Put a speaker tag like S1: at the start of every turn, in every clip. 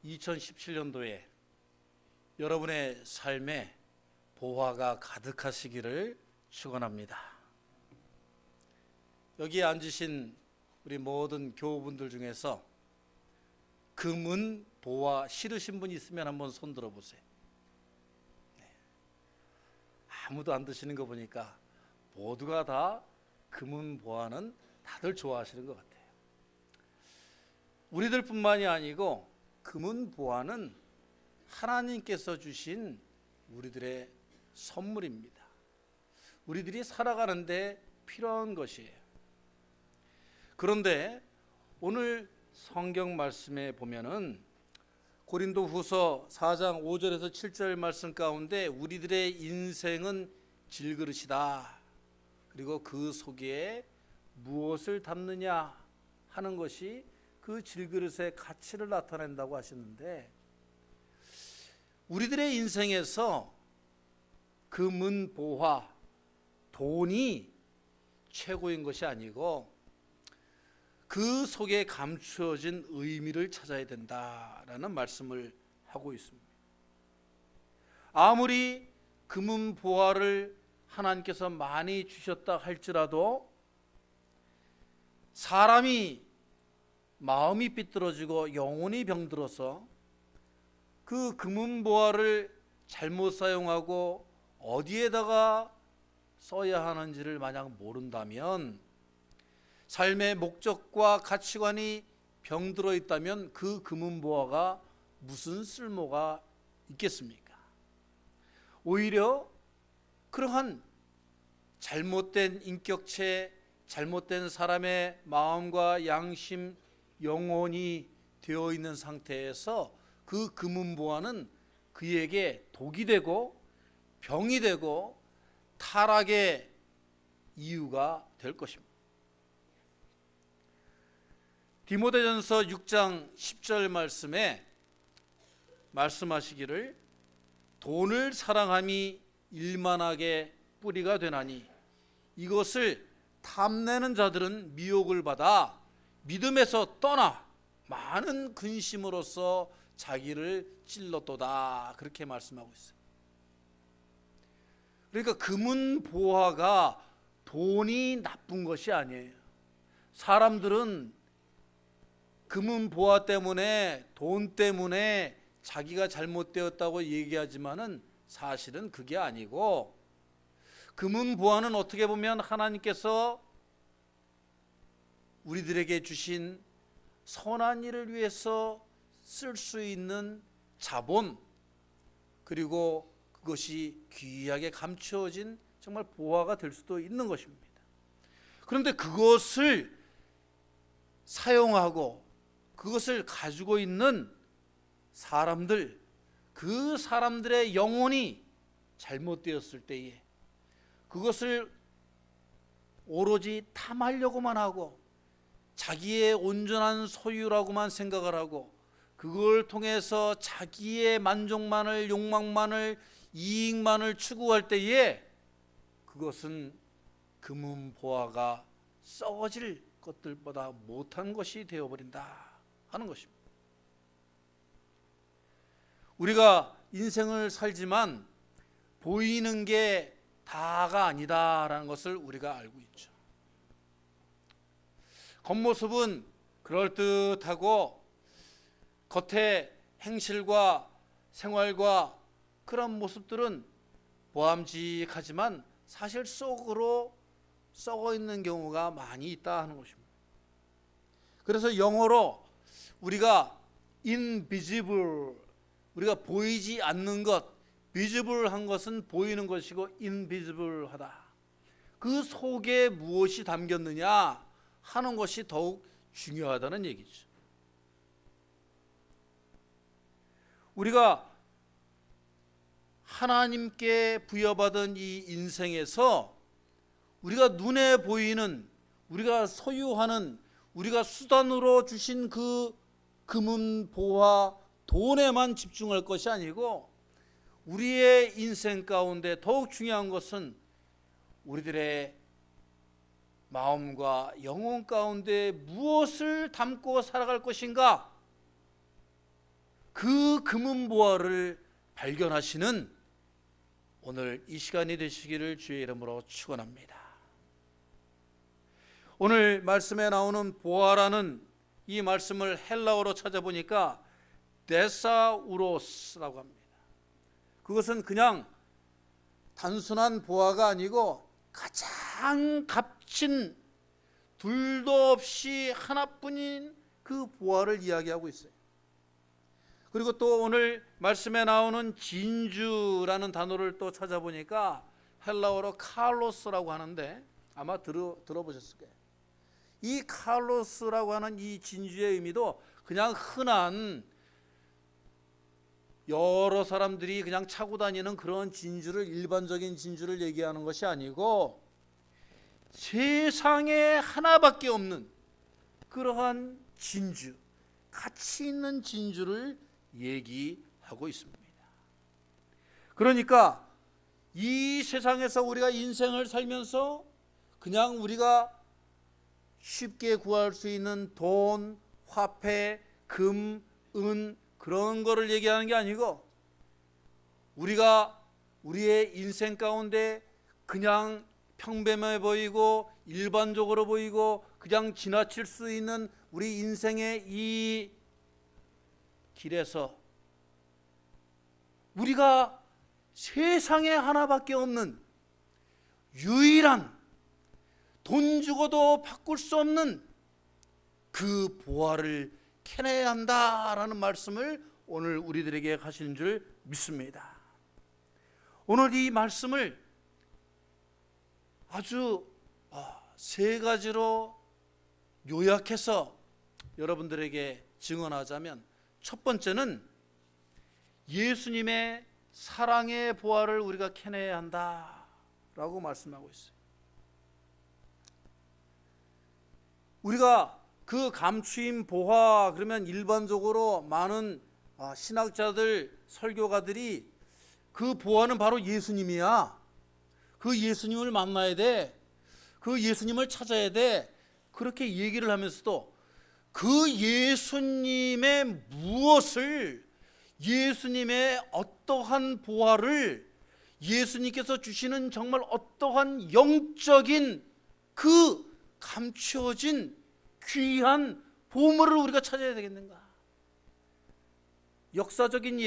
S1: 2017년도에 여러분의 삶에 보화가 가득하시기를 축원합니다. 여기에 앉으신 우리 모든 교우분들 중에서 금은 보화 싫으신 분 있으면 한번 손 들어보세요. 아무도 안 드시는 거 보니까 모두가 다 금은 보화는 다들 좋아하시는 것 같아요. 우리들뿐만이 아니고 금은 보화는 하나님께서 주신 우리들의 선물입니다. 우리들이 살아가는데 필요한 것이에요. 그런데 오늘 성경 말씀에 보면은 고린도후서 4장 5절에서 7절 말씀 가운데 우리들의 인생은 질그릇이다. 그리고 그 속에 무엇을 담느냐 하는 것이 그 질그릇의 가치를 나타낸다고 하시는데, 우리들의 인생에서 금은 보화, 돈이 최고인 것이 아니고 그 속에 감추어진 의미를 찾아야 된다라는 말씀을 하고 있습니다. 아무리 금은 보화를 하나님께서 많이 주셨다 할지라도 사람이 마음이 삐뚤어지고 영혼이 병들어서 그 금은 보화를 잘못 사용하고 어디에다가 써야 하는지를 만약 모른다면, 삶의 목적과 가치관이 병들어 있다면 그 금은 보화가 무슨 쓸모가 있겠습니까? 오히려 그러한 잘못된 인격체, 잘못된 사람의 마음과 양심, 영혼이 되어 있는 상태에서 그 금은 보화는 그에게 독이 되고 병이 되고 타락의 이유가 될 것입니다. 디모데전서 6장 10절 말씀에 말씀하시기를 돈을 사랑함이 일만하게 뿌리가 되나니 이것을 탐내는 자들은 미혹을 받아 믿음에서 떠나 많은 근심으로써 자기를 찔렀도다. 그렇게 말씀하고 있어요. 그러니까 금은 보화가 돈이 나쁜 것이 아니에요. 사람들은 금은 보화 때문에, 돈 때문에 자기가 잘못되었다고 얘기하지만은 사실은 그게 아니고, 금은 보화는 어떻게 보면 하나님께서 우리들에게 주신 선한 일을 위해서 쓸 수 있는 자본, 그리고 그것이 귀하게 감추어진 정말 보화가 될 수도 있는 것입니다. 그런데 그것을 사용하고 그것을 가지고 있는 사람들, 그 사람들의 영혼이 잘못되었을 때에 그것을 오로지 탐하려고만 하고 자기의 온전한 소유라고만 생각을 하고 그걸 통해서 자기의 만족만을, 욕망만을, 이익만을 추구할 때에 그것은 금은 보화가 썩어질 것들보다 못한 것이 되어버린다 하는 것입니다. 우리가 인생을 살지만 보이는 게 다가 아니다라는 것을 우리가 알고 있죠. 겉모습은 그럴듯하고 겉의 행실과 생활과 그런 모습들은 보암직하지만 사실 속으로 썩어 있는 경우가 많이 있다 하는 것입니다. 그래서 영어로 우리가 invisible, 우리가 보이지 않는 것, visible한 것은 보이는 것이고 invisible하다. 그 속에 무엇이 담겼느냐 하는 것이 더욱 중요하다는 얘기죠. 우리가 하나님께 부여받은 이 인생에서 우리가 눈에 보이는, 우리가 소유하는, 우리가 수단으로 주신 그 금은 보화, 돈에만 집중할 것이 아니고 우리의 인생 가운데 더욱 중요한 것은 우리들의 마음과 영혼 가운데 무엇을 담고 살아갈 것인가, 그 금은보화를 발견하시는 오늘 이 시간이 되시기를 주의 이름으로 축원합니다. 오늘 말씀에 나오는 보화라는 이 말씀을 헬라어로 찾아보니까 데사우로스라고 합니다. 그것은 그냥 단순한 보화가 아니고 가장 값진, 둘도 없이 하나뿐인 그 보화를 이야기하고 있어요. 그리고 또 오늘 말씀에 나오는 진주라는 단어를 또 찾아보니까 헬라어로 칼로스라고 하는데 아마 들어보셨을 거예요. 이 칼로스라고 하는 이 진주의 의미도 그냥 흔한 여러 사람들이 그냥 차고 다니는 그런 진주를, 일반적인 진주를 얘기하는 것이 아니고 세상에 하나밖에 없는 그러한 진주, 가치 있는 진주를 얘기하고 있습니다. 그러니까 이 세상에서 우리가 인생을 살면서 그냥 우리가 쉽게 구할 수 있는 돈, 화폐, 금, 은 그런 거를 얘기하는 게 아니고 우리가 우리의 인생 가운데 그냥 평범해 보이고 일반적으로 보이고 그냥 지나칠 수 있는 우리 인생의 이 길에서 우리가 세상에 하나밖에 없는 유일한 돈 주고도 바꿀 수 없는 그 보화를 캐내야 한다라는 말씀을 오늘 우리들에게 하시는 줄 믿습니다. 오늘 이 말씀을 아주 세 가지로 요약해서 여러분들에게 증언하자면, 첫 번째는 예수님의 사랑의 보화를 우리가 캐내야 한다라고 말씀하고 있어요. 우리가 그 감추인 보화 그러면 일반적으로 많은 신학자들, 설교가들이 그 보화는 바로 예수님이야. 그 예수님을 만나야 돼. 그 예수님을 찾아야 돼. 그렇게 얘기를 하면서도 그 예수님의 무엇을, 예수님의 어떠한 보화를, 예수님께서 주시는 정말 어떠한 영적인 그 감추어진 귀한 보물을 우리가 찾아야 되겠는가? 역사적인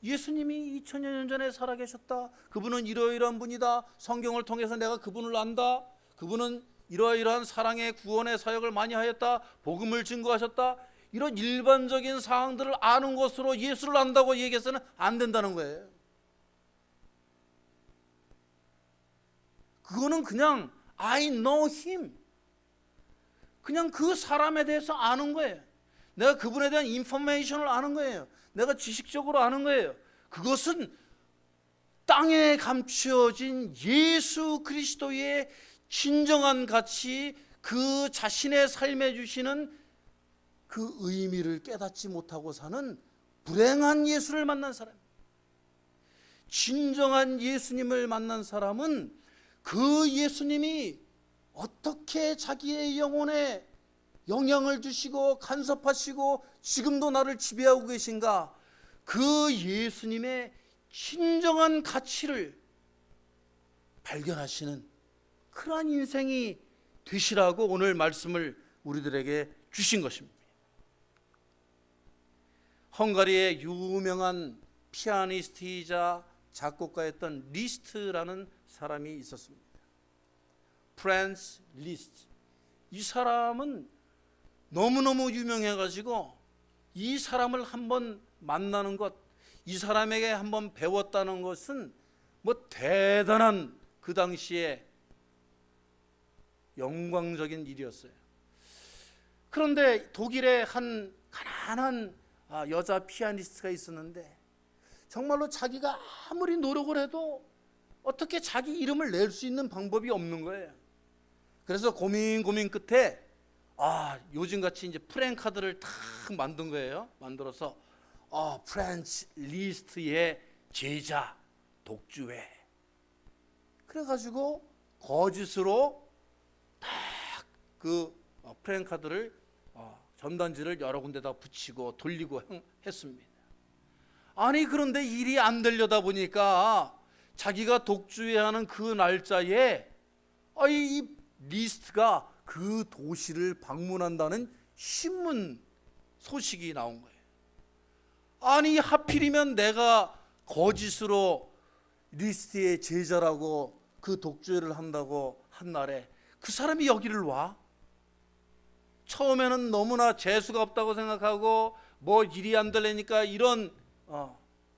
S1: 예수님이 2000여 년 전에 살아계셨다. 그분은 이러이러한 분이다. 성경을 통해서 내가 그분을 안다. 그분은 이러이러한 사랑의 구원의 사역을 많이 하였다. 복음을 증거하셨다. 이런 일반적인 사항들을 아는 것으로 예수를 안다고 얘기해서는 안 된다는 거예요. 그거는 그냥 I know him, 그냥 그 사람에 대해서 아는 거예요. 내가 그분에 대한 인포메이션을 아는 거예요. 내가 지식적으로 아는 거예요. 그것은 땅에 감추어진 예수 그리스도의 진정한 가치, 그 자신의 삶에 주시는 그 의미를 깨닫지 못하고 사는 불행한 예수를 만난 사람. 진정한 예수님을 만난 사람은 그 예수님이 어떻게 자기의 영혼에 영향을 주시고 간섭하시고 지금도 나를 지배하고 계신가, 그 예수님의 진정한 가치를 발견하시는 그러한 인생이 되시라고 오늘 말씀을 우리들에게 주신 것입니다. 헝가리의 유명한 피아니스트이자 작곡가였던 리스트라는 사람이 있었습니다. 프란츠 리스트. 이 사람은 너무너무 유명해가지고 이 사람을 한번 만나는 것, 이 사람에게 한번 배웠다는 것은 뭐 대단한 그 당시에 영광적인 일이었어요. 그런데 독일에 한 가난한 여자 피아니스트가 있었는데 정말로 자기가 아무리 노력을 해도 어떻게 자기 이름을 낼 수 있는 방법이 없는 거예요. 그래서 고민 끝에 요즘같이 이제 프랭카드를 탁 만든 거예요. 만들어서 프란츠 리스트의 제자 독주회. 그래가지고 거짓으로 딱 그 프랭카드를 전단지를 여러 군데다 붙이고 돌리고 했습니다. 아니 그런데 일이 안 되려다 보니까 자기가 독주해야 하는 그 날짜에 이 리스트가 그 도시를 방문한다는 신문 소식이 나온 거예요. 아니 하필이면 내가 거짓으로 리스트의 제자라고 그 독주회를 한다고 한 날에 그 사람이 여기를 와? 처음에는 너무나 재수가 없다고 생각하고 뭐 일이 안 되려니까 이런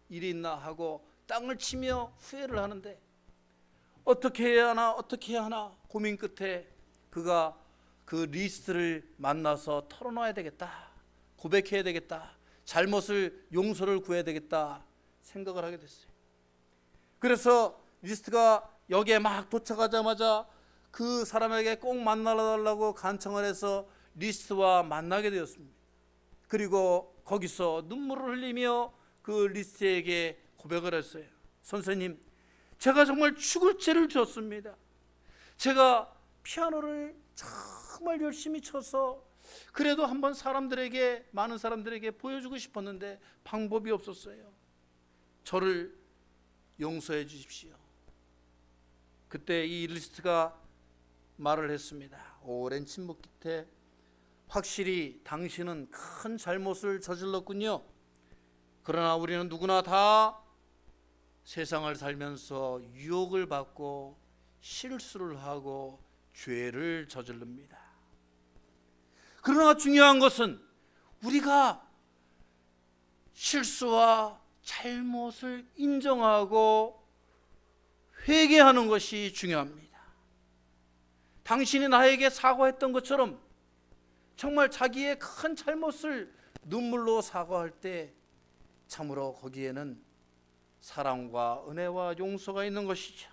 S1: 일이 있나 하고 땅을 치며 후회를 하는데 어떻게 해야 하나 고민 끝에 그가 그 리스트를 만나서 털어놔야 되겠다, 고백해야 되겠다, 잘못을 용서를 구해야 되겠다 생각을 하게 됐어요. 그래서 리스트가 여기에 막 도착하자마자 그 사람에게 꼭 만나달라고 간청을 해서 리스트와 만나게 되었습니다. 그리고 거기서 눈물을 흘리며 그 리스트에게 고백을 했어요. 선생님, 제가 정말 죽을 죄를 지었습니다. 제가 피아노를 정말 열심히 쳐서 그래도 한번 많은 사람들에게 보여주고 싶었는데 방법이 없었어요. 저를 용서해 주십시오. 그때 이 리스트가 말을 했습니다. 오랜 침묵 끝에 확실히 당신은 큰 잘못을 저질렀군요. 그러나 우리는 누구나 다 세상을 살면서 유혹을 받고 실수를 하고 죄를 저지릅니다. 그러나 중요한 것은 우리가 실수와 잘못을 인정하고 회개하는 것이 중요합니다. 당신이 나에게 사과했던 것처럼 정말 자기의 큰 잘못을 눈물로 사과할 때 참으로 거기에는 사랑과 은혜와 용서가 있는 것이죠.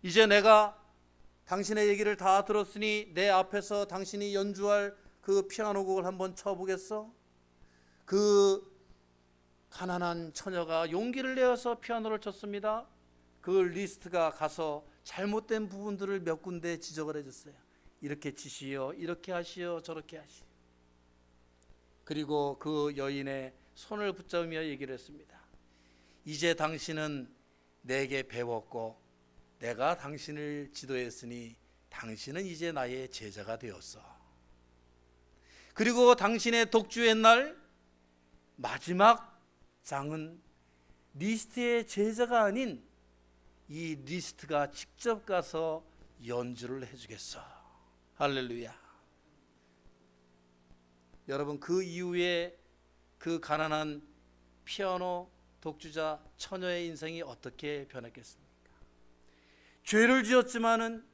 S1: 이제 내가 당신의 얘기를 다 들었으니 내 앞에서 당신이 연주할 그 피아노 곡을 한번 쳐보겠어? 그 가난한 처녀가 용기를 내어서 피아노를 쳤습니다. 그 리스트가 가서 잘못된 부분들을 몇 군데 지적을 해줬어요. 이렇게 치시오, 이렇게 하시오, 저렇게 하시오. 그리고 그 여인의 손을 붙잡으며 얘기를 했습니다. 이제 당신은 내게 배웠고 내가 당신을 지도했으니 당신은 이제 나의 제자가 되었어. 그리고 당신의 독주의 날 마지막 장은 리스트의 제자가 아닌 이 리스트가 직접 가서 연주를 해주겠어. 할렐루야. 여러분, 그 이후에 그 가난한 피아노 독주자 처녀의 인생이 어떻게 변했겠습니까? 죄를 지었지만은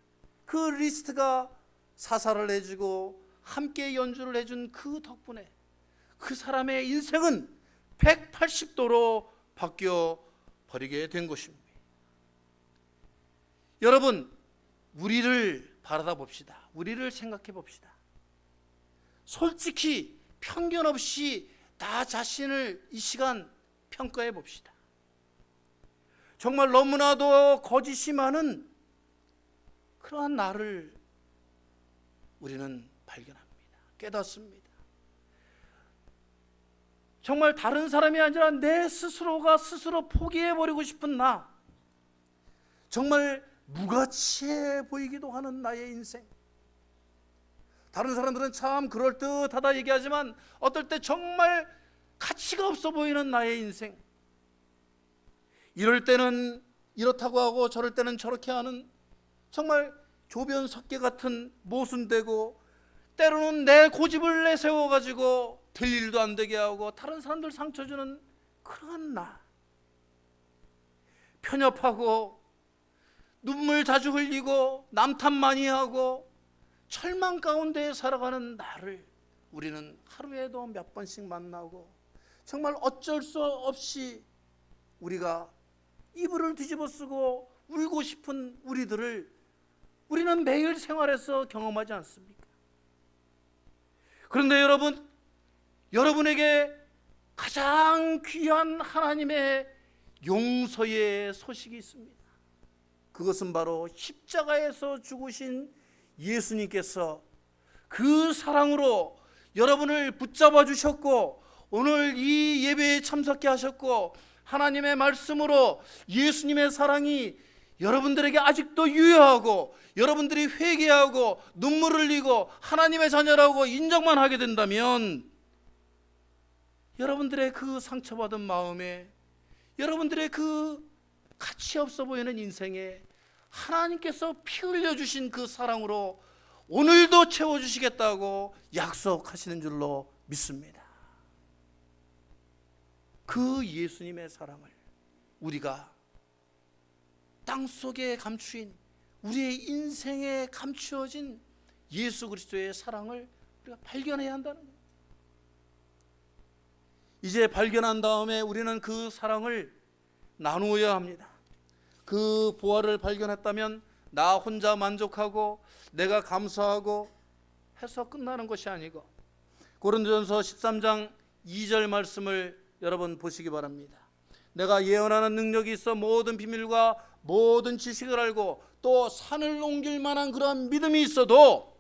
S1: 그 리스트가 사사를 해주고 함께 연주를 해준 그 덕분에 그 사람의 인생은 180도로 바뀌어 버리게 된 것입니다. 여러분, 우리를 바라다 봅시다. 우리를 생각해 봅시다. 솔직히 편견 없이 나 자신을 이 시간 평가해 봅시다. 정말 너무나도 거짓이 많은 그러한 나를 우리는 발견합니다. 깨닫습니다. 정말 다른 사람이 아니라 내 스스로가 스스로 포기해버리고 싶은 나, 정말 무가치해 보이기도 하는 나의 인생. 다른 사람들은 참 그럴듯하다 얘기하지만 어떨 때 정말 가치가 없어 보이는 나의 인생. 이럴 때는 이렇다고 하고 저럴 때는 저렇게 하는 정말 조변석계 같은 모순되고 때로는 내 고집을 내세워가지고 될 일도 안 되게 하고 다른 사람들 상처 주는 그런 나. 편협하고 눈물 자주 흘리고 남탓 많이 하고 절망 가운데 살아가는 나를 우리는 하루에도 몇 번씩 만나고 정말 어쩔 수 없이 우리가 이불을 뒤집어 쓰고 울고 싶은 우리는 매일 생활에서 경험하지 않습니까? 그런데 여러분에게 가장 귀한 하나님의 용서의 소식이 있습니다. 그것은 바로 십자가에서 죽으신 예수님께서 그 사랑으로 여러분을 붙잡아 주셨고 오늘 이 예배에 참석해 하셨고 하나님의 말씀으로 예수님의 사랑이 여러분들에게 아직도 유효하고 여러분들이 회개하고 눈물을 흘리고 하나님의 자녀라고 인정만 하게 된다면 여러분들의 그 상처받은 마음에 여러분들의 그 가치 없어 보이는 인생에 하나님께서 피 흘려 주신 그 사랑으로 오늘도 채워주시겠다고 약속하시는 줄로 믿습니다. 그 예수님의 사랑을 우리가 땅속에 감추인 우리의 인생에 감추어진 예수 그리스도의 사랑을 우리가 발견해야 한다는 거예요. 이제 발견한 다음에 우리는 그 사랑을 나누어야 합니다. 그 보화를 발견했다면 나 혼자 만족하고 내가 감사하고 해서 끝나는 것이 아니고 고린도전서 13장 2절 말씀을 여러분 보시기 바랍니다. 내가 예언하는 능력이 있어 모든 비밀과 모든 지식을 알고 또 산을 옮길 만한 그러한 믿음이 있어도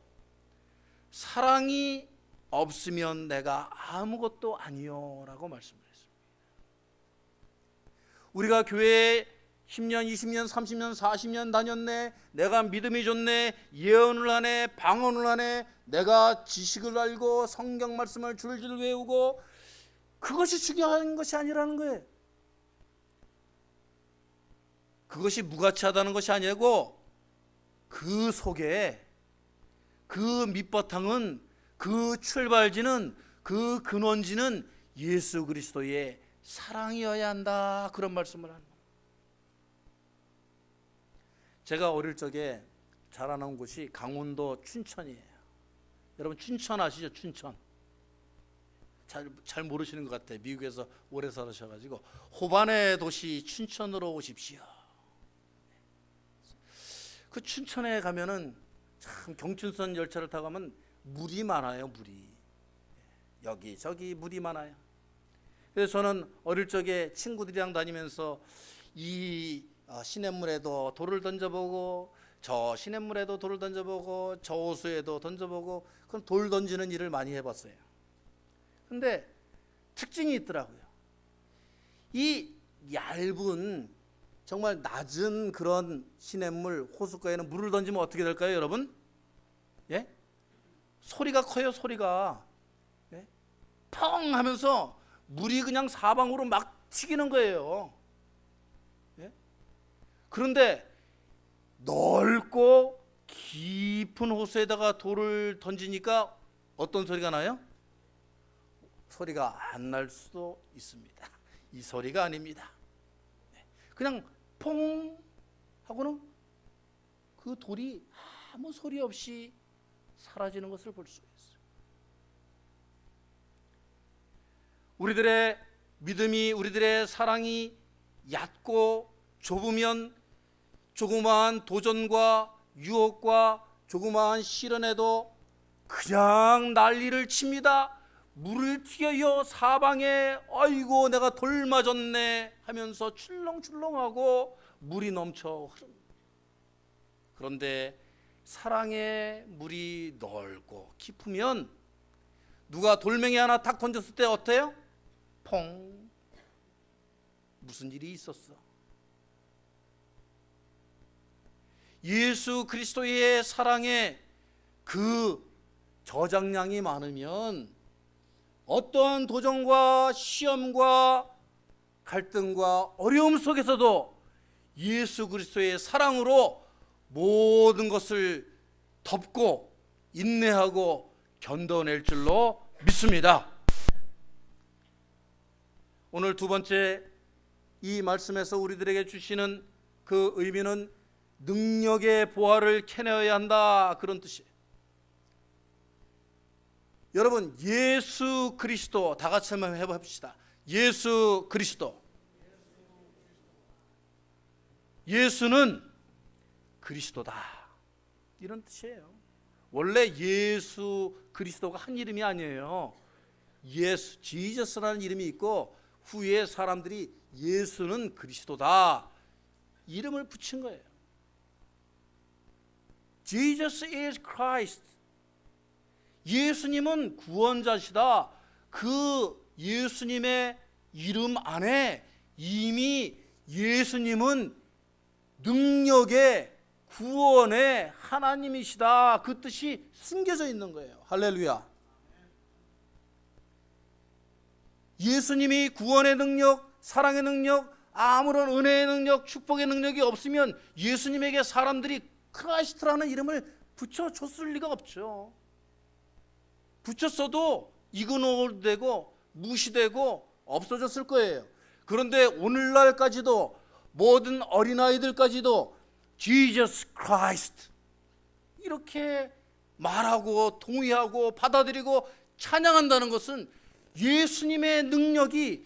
S1: 사랑이 없으면 내가 아무것도 아니요 라고 말씀을 했습니다. 우리가 교회에 10년, 20년, 30년, 40년 다녔네, 내가 믿음이 좋네, 예언을 하네, 방언을 하네, 내가 지식을 알고 성경 말씀을 줄줄 외우고, 그것이 중요한 것이 아니라는 거예요. 그것이 무가치하다는 것이 아니고 그 속에 그 밑바탕은, 그 출발지는, 그 근원지는 예수 그리스도의 사랑이어야 한다, 그런 말씀을 합니다. 제가 어릴 적에 자라난 곳이 강원도 춘천이에요. 여러분 춘천 아시죠? 춘천. 잘 모르시는 것 같아요. 미국에서 오래 살으셔가지고. 호반의 도시 춘천으로 오십시오. 그 춘천에 가면은 참 경춘선 열차를 타고 가면 물이 많아요. 물이 여기 저기 물이 많아요. 그래서 저는 어릴 적에 친구들이랑 다니면서 이 시냇물에도 돌을 던져보고 저 시냇물에도 돌을 던져보고 저 호수에도 던져보고, 그럼 돌 던지는 일을 많이 해봤어요. 근데 특징이 있더라고요. 이 얇은 정말 낮은 그런 시냇물 호숫가에는 물을 던지면 어떻게 될까요, 여러분? 예? 소리가 커요, 소리가. 예? 펑 하면서 물이 그냥 사방으로 막 튀기는 거예요. 예? 그런데 넓고 깊은 호수에다가 돌을 던지니까 어떤 소리가 나요? 소리가 안 날 수도 있습니다. 이 소리가 아닙니다. 그냥 퐁 하고는 그 돌이 아무 소리 없이 사라지는 것을 볼 수가 있어요. 우리들의 믿음이, 우리들의 사랑이 얕고 좁으면 조그마한 도전과 유혹과 조그마한 시련에도 그냥 난리를 칩니다. 물을 튀겨요. 사방에 아이고 내가 돌 맞았네 하면서 출렁출렁하고 물이 넘쳐 흐릅니다. 그런데 사랑의 물이 넓고 깊으면 누가 돌멩이 하나 탁 던졌을 때 어때요? 퐁. 무슨 일이 있었어? 예수 그리스도의 사랑에 그 저장량이 많으면 어떠한 도전과 시험과 갈등과 어려움 속에서도 예수 그리스도의 사랑으로 모든 것을 덮고 인내하고 견뎌낼 줄로 믿습니다. 오늘 두 번째 이 말씀에서 우리들에게 주시는 그 의미는 능력의 보화를 캐내어야 한다, 그런 뜻이에요. 여러분 예수 그리스도 다 같이 한번 해봅시다. 예수 그리스도. 예수는 그리스도다, 이런 뜻이에요. 원래 예수 그리스도가 한 이름이 아니에요. 예수, 지저스라는 이름이 있고 후에 사람들이 예수는 그리스도다 이름을 붙인 거예요. Jesus is Christ. 예수님은 구원자시다. 그 예수님의 이름 안에 이미 예수님은 능력의 구원의 하나님이시다, 그 뜻이 숨겨져 있는 거예요. 할렐루야. 예수님이 구원의 능력, 사랑의 능력, 아무런 은혜의 능력, 축복의 능력이 없으면 예수님에게 사람들이 크라이스트라는 이름을 붙여줬을 리가 없죠. 붙였어도 이그노되고 무시되고 없어졌을 거예요. 그런데 오늘날까지도 모든 어린아이들까지도 Jesus Christ 이렇게 말하고 동의하고 받아들이고 찬양한다는 것은 예수님의 능력이,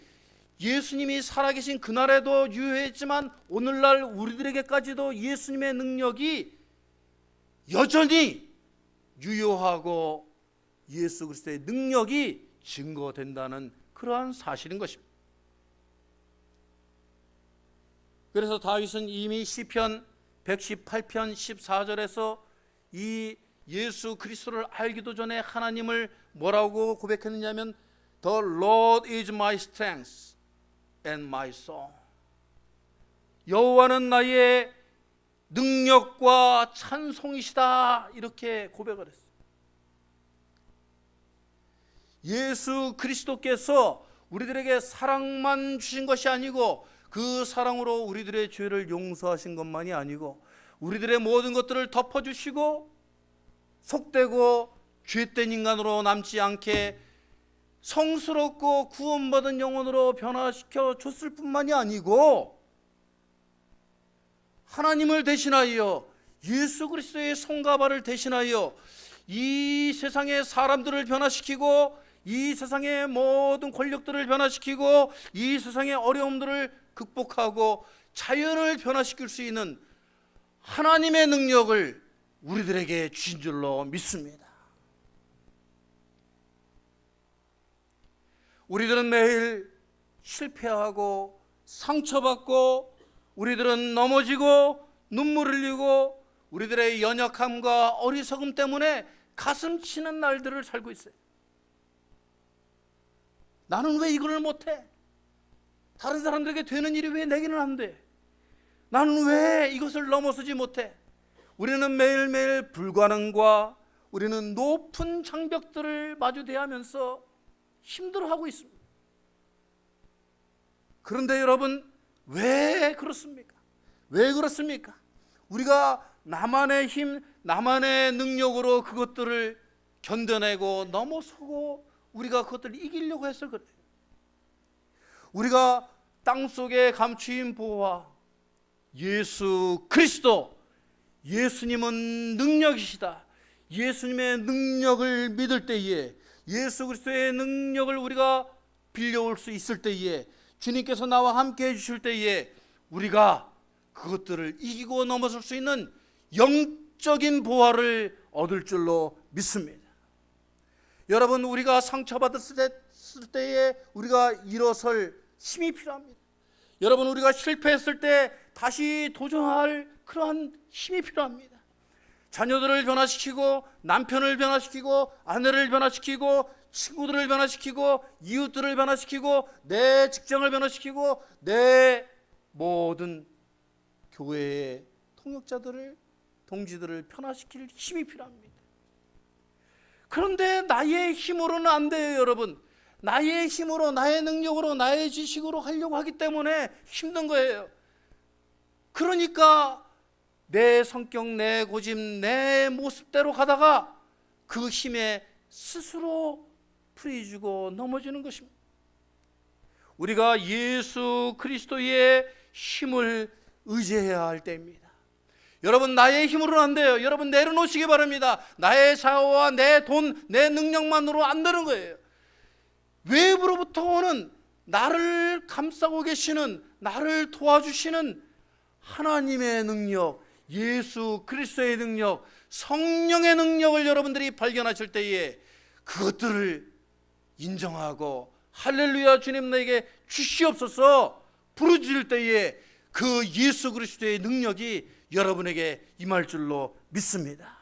S1: 예수님이 살아계신 그날에도 유효했지만 오늘날 우리들에게까지도 예수님의 능력이 여전히 유효하고 예수 그리스도의 능력이 증거된다는 그러한 사실인 것입니다. 그래서 다윗은 이미 시편 118편 14절에서 이 예수 그리스도를 알기도 전에 하나님을 뭐라고 고백했느냐면 The Lord is my strength and my song. 여호와는 나의 능력과 찬송이시다, 이렇게 고백을 했어요. 예수 그리스도께서 우리들에게 사랑만 주신 것이 아니고 그 사랑으로 우리들의 죄를 용서하신 것만이 아니고 우리들의 모든 것들을 덮어주시고 속되고 죄된 인간으로 남지 않게 성스럽고 구원받은 영혼으로 변화시켜 줬을 뿐만이 아니고 하나님을 대신하여 예수 그리스도의 손과 발을 대신하여 이 세상의 사람들을 변화시키고 이 세상의 모든 권력들을 변화시키고 이 세상의 어려움들을 극복하고 자연을 변화시킬 수 있는 하나님의 능력을 우리들에게 주신 줄로 믿습니다. 우리들은 매일 실패하고 상처받고 우리들은 넘어지고 눈물 흘리고 우리들의 연약함과 어리석음 때문에 가슴 치는 날들을 살고 있어요. 나는 왜 이걸 못해? 다른 사람들에게 되는 일이 왜 내게는 안 돼? 나는 왜 이것을 넘어서지 못해? 우리는 매일매일 불가능과 우리는 높은 장벽들을 마주대하면서 힘들어하고 있습니다. 그런데 여러분, 왜 그렇습니까? 왜 그렇습니까? 우리가 나만의 힘, 나만의 능력으로 그것들을 견뎌내고 넘어서고 우리가 그것들을 이기려고 해서 그래요. 우리가 땅속에 감추인 보화 예수 그리스도, 예수님은 능력이시다, 예수님의 능력을 믿을 때에, 예수 그리스도의 능력을 우리가 빌려올 수 있을 때에, 주님께서 나와 함께 해주실 때에 우리가 그것들을 이기고 넘어설 수 있는 영적인 보화를 얻을 줄로 믿습니다. 여러분, 우리가 상처받았을 때에 우리가 일어설 힘이 필요합니다. 여러분, 우리가 실패했을 때 다시 도전할 그러한 힘이 필요합니다. 자녀들을 변화시키고 남편을 변화시키고 아내를 변화시키고 친구들을 변화시키고 이웃들을 변화시키고 내 직장을 변화시키고 내 모든 교회의 통역자들을, 동지들을 변화시킬 힘이 필요합니다. 그런데 나의 힘으로는 안 돼요, 여러분. 나의 힘으로, 나의 능력으로, 나의 지식으로 하려고 하기 때문에 힘든 거예요. 그러니까 내 성격, 내 고집, 내 모습대로 가다가 그 힘에 스스로 풀이주고 넘어지는 것입니다. 우리가 예수 그리스도의 힘을 의지해야 할 때입니다. 여러분, 나의 힘으로는 안 돼요. 여러분, 내려놓으시기 바랍니다. 나의 자아와 내 돈, 내 능력만으로 안 되는 거예요. 외부로부터 오는 나를 감싸고 계시는, 나를 도와주시는 하나님의 능력, 예수 그리스도의 능력, 성령의 능력을 여러분들이 발견하실 때에 그것들을 인정하고 할렐루야 주님 나에게 주시옵소서 부르짖을 때에 그 예수 그리스도의 능력이 여러분에게 임할 줄로 믿습니다.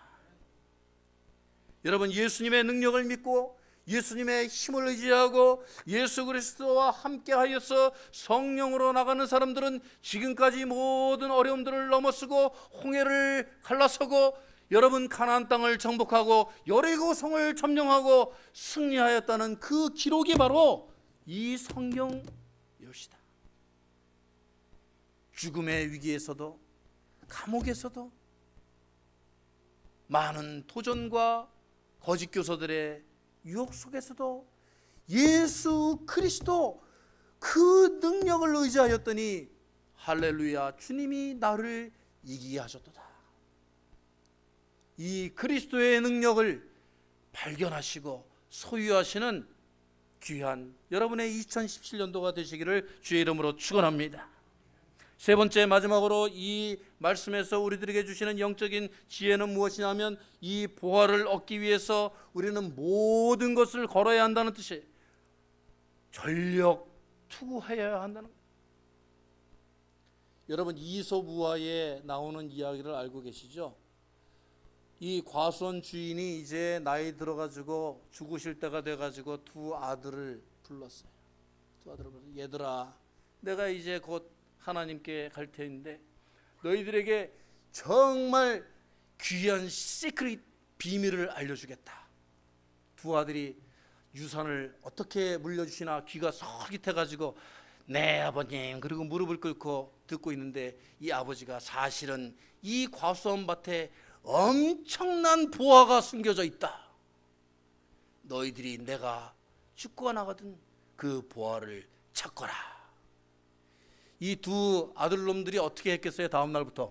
S1: 여러분, 예수님의 능력을 믿고 예수님의 힘을 의지하고 예수 그리스도와 함께하여서 성령으로 나가는 사람들은 지금까지 모든 어려움들을 넘어서고 홍해를 갈라서고 여러분 가나안 땅을 정복하고 여리고성을 점령하고 승리하였다는 그 기록이 바로 이 성경이옵시다. 죽음의 위기에서도 감옥에서도 많은 도전과 거짓 교사들의 유혹 속에서도 예수 그리스도 그 능력을 의지하였더니 할렐루야, 주님이 나를 이기게 하셨도다. 이 그리스도의 능력을 발견하시고 소유하시는 귀한 여러분의 2017년도가 되시기를 주의 이름으로 축원합니다. 세 번째, 마지막으로 이 말씀에서 우리들에게 주시는 영적인 지혜는 무엇이냐면 이 보화를 얻기 위해서 우리는 모든 것을 걸어야 한다는 뜻이에요. 전력 투구해야 한다는 거예요. 여러분, 이솝우화에 나오는 이야기를 알고 계시죠? 이 과수원 주인이 이제 나이 들어가지고 죽으실 때가 돼가지고 두 아들을 불렀어요. 두 아들을 불러서 얘들아, 내가 이제 곧 하나님께 갈 테인데 너희들에게 정말 귀한 시크릿 비밀을 알려주겠다. 두 아들이 유산을 어떻게 물려주시나 귀가 솔깃해가지고 네 아버님, 그리고 무릎을 꿇고 듣고 있는데 이 아버지가 사실은 이 과수원 밭에 엄청난 보화가 숨겨져 있다. 너희들이 내가 죽고 나거든 그 보화를 찾거라. 이 두 아들놈들이 어떻게 했겠어요? 다음 날부터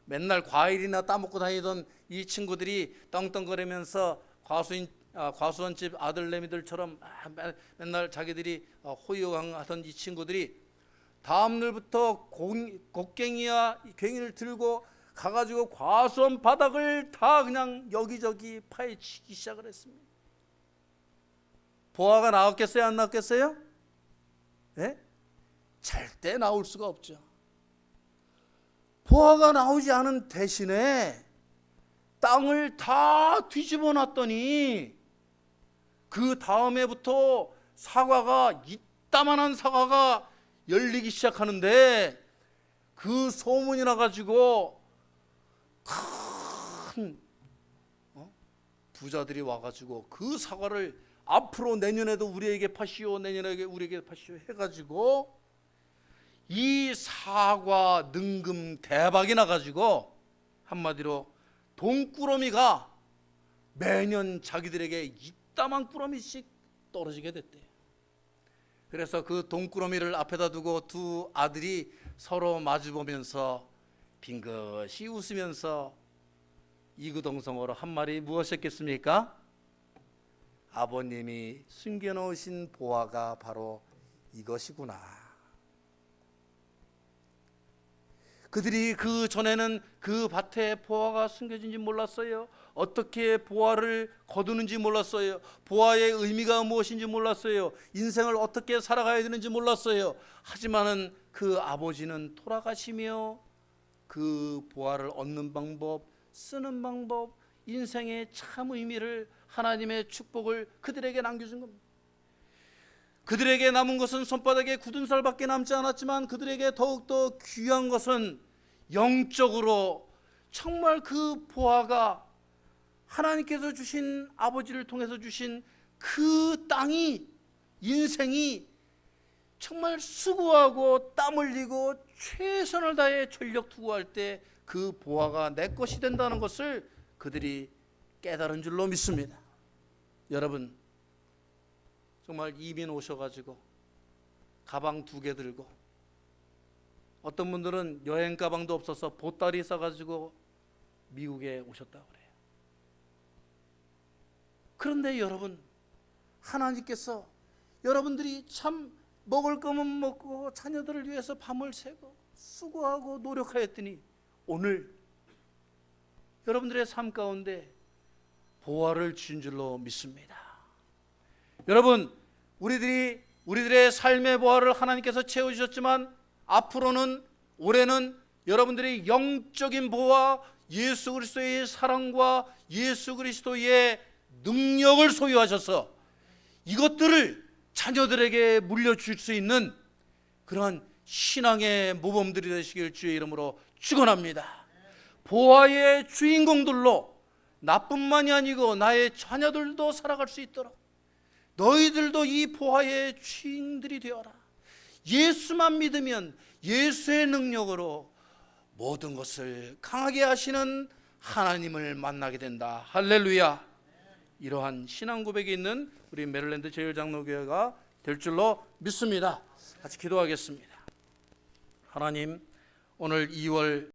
S1: 맨날 과일이나 따먹고 다니던 이 친구들이 떵떵거리면서 과수원집 아들내미들처럼 맨날 자기들이 호요하던 이 친구들이 다음 날부터 곡괭이와 괭이를 들고 가가지고 과수원 바닥을 다 그냥 여기저기 파헤치기 시작을 했습니다. 보화가 나왔겠어요? 안 나왔겠어요? 절대 나올 수가 없죠. 보화가 나오지 않은 대신에 땅을 다 뒤집어 놨더니 그 다음 해부터 사과가 이따만한 사과가 열리기 시작하는데 그 소문이 나가지고 큰 부자들이 와가지고 그 사과를 앞으로 내년에도 우리에게 파시오, 내년에 우리에게 파시오 해가지고 이 사과 능금 대박이 나가지고 한마디로 돈꾸러미가 매년 자기들에게 이따만 꾸러미씩 떨어지게 됐대요. 그래서 그 돈꾸러미를 앞에다 두고 두 아들이 서로 마주보면서 빙긋이 웃으면서 이구동성어로 한 말이 무엇이었겠습니까? 아버님이 숨겨놓으신 보화가 바로 이것이구나. 그들이 그 전에는 그 밭에 보화가 숨겨진지 몰랐어요. 어떻게 보화를 거두는지 몰랐어요. 보화의 의미가 무엇인지 몰랐어요. 인생을 어떻게 살아가야 되는지 몰랐어요. 하지만은 그 아버지는 돌아가시며 그 보화를 얻는 방법, 쓰는 방법, 인생의 참 의미를, 하나님의 축복을 그들에게 남겨준 겁니다. 그들에게 남은 것은 손바닥에 굳은 살밖에 남지 않았지만 그들에게 더욱더 귀한 것은 영적으로 정말 그 보화가 하나님께서 주신, 아버지를 통해서 주신 그 땅이, 인생이 정말 수고하고 땀 흘리고 최선을 다해 전력 투구할 때 그 보화가 내 것이 된다는 것을 그들이 깨달은 줄로 믿습니다. 여러분, 정말 이민 오셔가지고 가방 2개 들고, 어떤 분들은 여행 가방도 없어서 보따리 싸가지고 미국에 오셨다고 그래요. 그런데 여러분, 하나님께서 여러분들이 참 먹을 거면 먹고 자녀들을 위해서 밤을 새고 수고하고 노력하였더니 오늘 여러분들의 삶 가운데 보화를 주신 줄로 믿습니다. 여러분, 우리들의 삶의 보화를 하나님께서 채워주셨지만 앞으로는, 올해는 여러분들이 영적인 보화, 예수 그리스도의 사랑과 예수 그리스도의 능력을 소유하셔서 이것들을 자녀들에게 물려줄 수 있는 그러한 신앙의 모범들이 되시길 주의 이름으로 축원합니다. 보화의 주인공들로 나뿐만이 아니고 나의 자녀들도 살아갈 수 있도록 너희들도 이 보화의 주인들이 되어라. 예수만 믿으면 예수의 능력으로 모든 것을 강하게 하시는 하나님을 만나게 된다. 할렐루야. 이러한 신앙 고백이 있는 우리 메릴랜드 제일장로교회가 될 줄로 믿습니다. 같이 기도하겠습니다. 하나님, 오늘 2월